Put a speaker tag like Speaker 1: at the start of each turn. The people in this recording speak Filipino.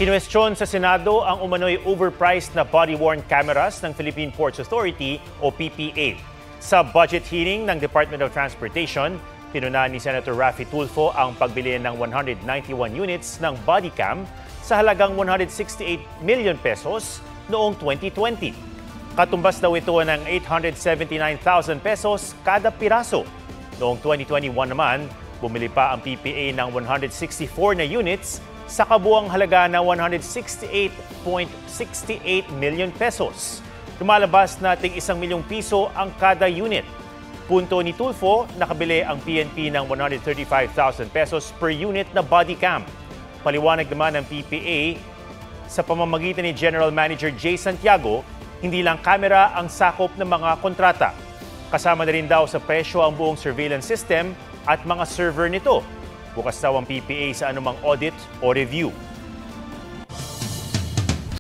Speaker 1: Kinwestiyon sa Senado ang umano'y overpriced na body-worn cameras ng Philippine Ports Authority o PPA. Sa budget hearing ng Department of Transportation, pinuna ni Senator Raffy Tulfo ang pagbili ng 191 units ng body cam sa halagang 168 million pesos noong 2020. Katumbas daw ito ng 879,000 pesos kada piraso. Noong 2021 naman, bumili pa ang PPA ng 164 na units sa kabuang halaga na 168.68 million pesos. Lumalabas na tig 1 milyong piso ang kada unit. Punto ni Tulfo, nakabili ang PNP ng 135,000 pesos per unit na body cam. Paliwanag naman ng PPA, sa pamamagitan ni General Manager Jay Santiago, hindi lang kamera ang sakop ng mga kontrata. Kasama na rin daw sa presyo ang buong surveillance system at mga server nito. Bukas daw ang PPA sa anumang audit o review.